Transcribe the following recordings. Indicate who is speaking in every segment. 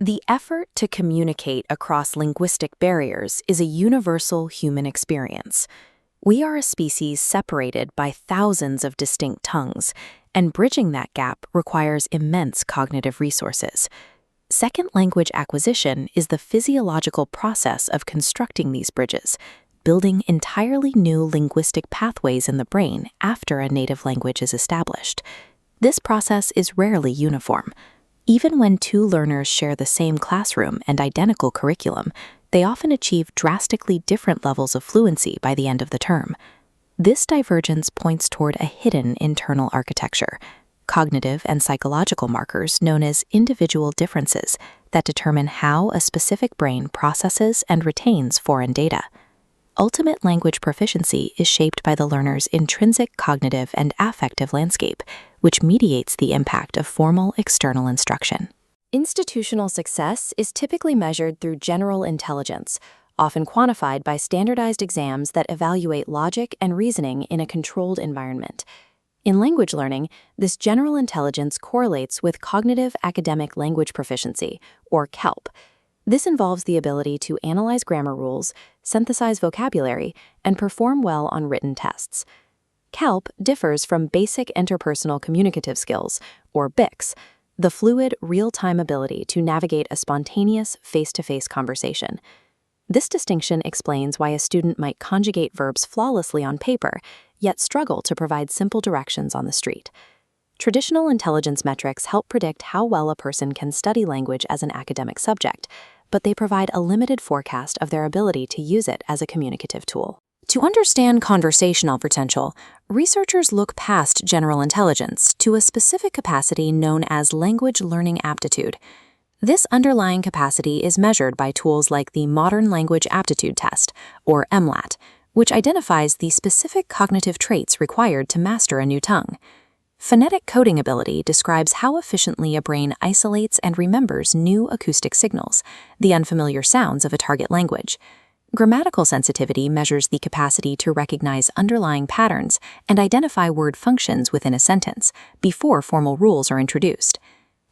Speaker 1: The effort to communicate across linguistic barriers is a universal human experience. We are a species separated by thousands of distinct tongues, and bridging that gap requires immense cognitive resources. Second language acquisition is the physiological process of constructing these bridges, building entirely new linguistic pathways in the brain after a native language is established. This process is rarely uniform. Even when two learners share the same classroom and identical curriculum, they often achieve drastically different levels of fluency by the end of the term. This divergence points toward a hidden internal architecture, cognitive and psychological markers known as individual differences that determine how a specific brain processes and retains foreign data. Ultimate language proficiency is shaped by the learner's intrinsic cognitive and affective landscape, which mediates the impact of formal external instruction. Institutional success is typically measured through general intelligence, often quantified by standardized exams that evaluate logic and reasoning in a controlled environment. In language learning, this general intelligence correlates with cognitive academic language proficiency, or CALP. This involves the ability to analyze grammar rules, synthesize vocabulary, and perform well on written tests. CALP differs from basic interpersonal communicative skills, or BICS, the fluid, real-time ability to navigate a spontaneous, face-to-face conversation. This distinction explains why a student might conjugate verbs flawlessly on paper, yet struggle to provide simple directions on the street. Traditional intelligence metrics help predict how well a person can study language as an academic subject, but they provide a limited forecast of their ability to use it as a communicative tool. To understand conversational potential, researchers look past general intelligence to a specific capacity known as language learning aptitude. This underlying capacity is measured by tools like the Modern Language Aptitude Test, or MLAT, which identifies the specific cognitive traits required to master a new tongue. Phonetic coding ability describes how efficiently a brain isolates and remembers new acoustic signals, the unfamiliar sounds of a target language. Grammatical sensitivity measures the capacity to recognize underlying patterns and identify word functions within a sentence before formal rules are introduced.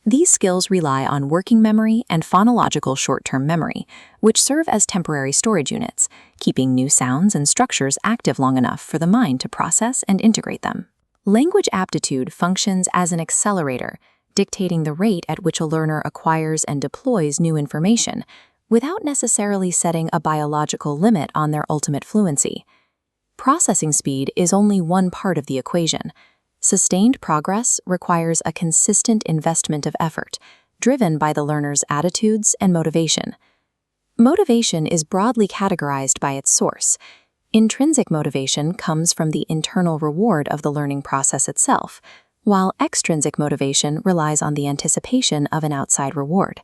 Speaker 1: These skills rely on working memory and phonological short-term memory, which serve as temporary storage units, keeping new sounds and structures active long enough for the mind to process and integrate them. Language aptitude functions as an accelerator, dictating the rate at which a learner acquires and deploys new information, without necessarily setting a biological limit on their ultimate fluency. Processing speed is only one part of the equation. Sustained progress requires a consistent investment of effort, driven by the learner's attitudes and motivation. Motivation is broadly categorized by its source. Intrinsic motivation comes from the internal reward of the learning process itself, while extrinsic motivation relies on the anticipation of an outside reward.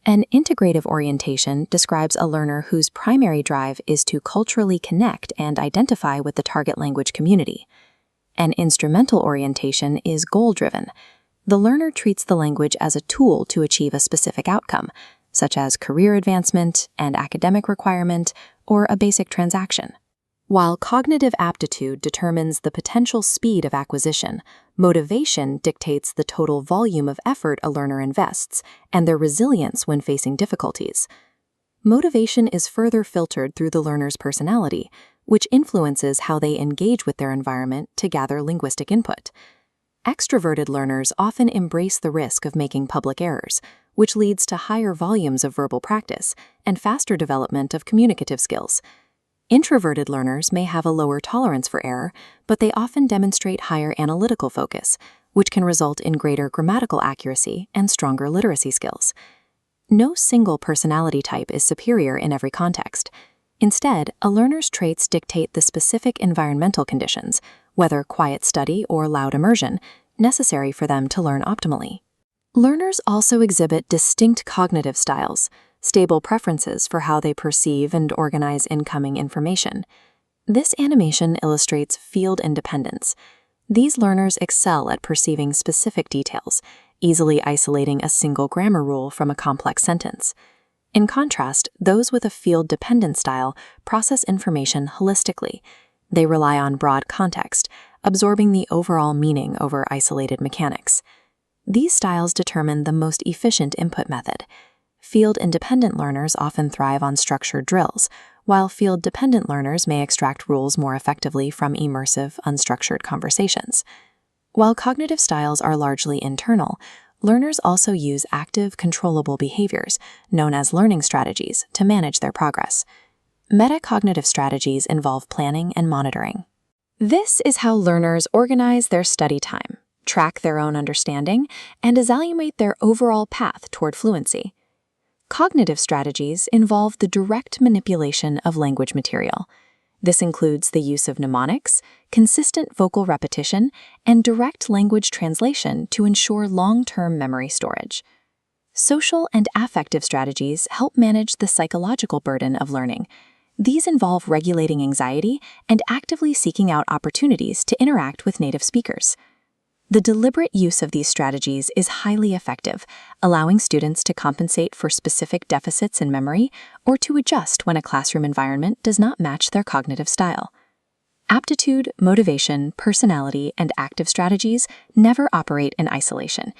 Speaker 1: An integrative orientation describes a learner whose primary drive is to culturally connect and identify with the target language community. An instrumental orientation is goal-driven. The learner treats the language as a tool to achieve a specific outcome, such as career advancement, an academic requirement, or a basic transaction. While cognitive aptitude determines the potential speed of acquisition, motivation dictates the total volume of effort a learner invests and their resilience when facing difficulties. Motivation is further filtered through the learner's personality, which influences how they engage with their environment to gather linguistic input. Extroverted learners often embrace the risk of making public errors, which leads to higher volumes of verbal practice and faster development of communicative skills. Introverted learners may have a lower tolerance for error, but they often demonstrate higher analytical focus, which can result in greater grammatical accuracy and stronger literacy skills. No single personality type is superior in every context. Instead, a learner's traits dictate the specific environmental conditions, whether quiet study or loud immersion, necessary for them to learn optimally. Learners also exhibit distinct cognitive styles, stable preferences for how they perceive and organize incoming information. This animation illustrates field independence. These learners excel at perceiving specific details, easily isolating a single grammar rule from a complex sentence. In contrast, those with a field-dependent style process information holistically. They rely on broad context, absorbing the overall meaning over isolated mechanics. These styles determine the most efficient input method. Field-independent learners often thrive on structured drills, while field-dependent learners may extract rules more effectively from immersive, unstructured conversations. While cognitive styles are largely internal, learners also use active, controllable behaviors, known as learning strategies, to manage their progress. Metacognitive strategies involve planning and monitoring. This is how learners organize their study time, track their own understanding, and evaluate their overall path toward fluency. Cognitive strategies involve the direct manipulation of language material. This includes the use of mnemonics, consistent vocal repetition, and direct language translation to ensure long-term memory storage. Social and affective strategies help manage the psychological burden of learning. These involve regulating anxiety and actively seeking out opportunities to interact with native speakers. The deliberate use of these strategies is highly effective, allowing students to compensate for specific deficits in memory or to adjust when a classroom environment does not match their cognitive style. Aptitude, motivation, personality, and active strategies never operate in isolation.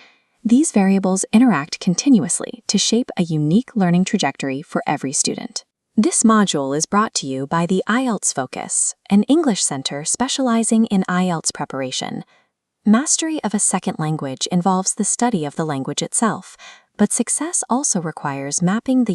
Speaker 1: These variables interact continuously to shape a unique learning trajectory for every student. This module is brought to you by the IELTS FOCUS, an English center specializing in IELTS preparation. Mastery of a second language involves the study of the language itself, but success also requires mapping the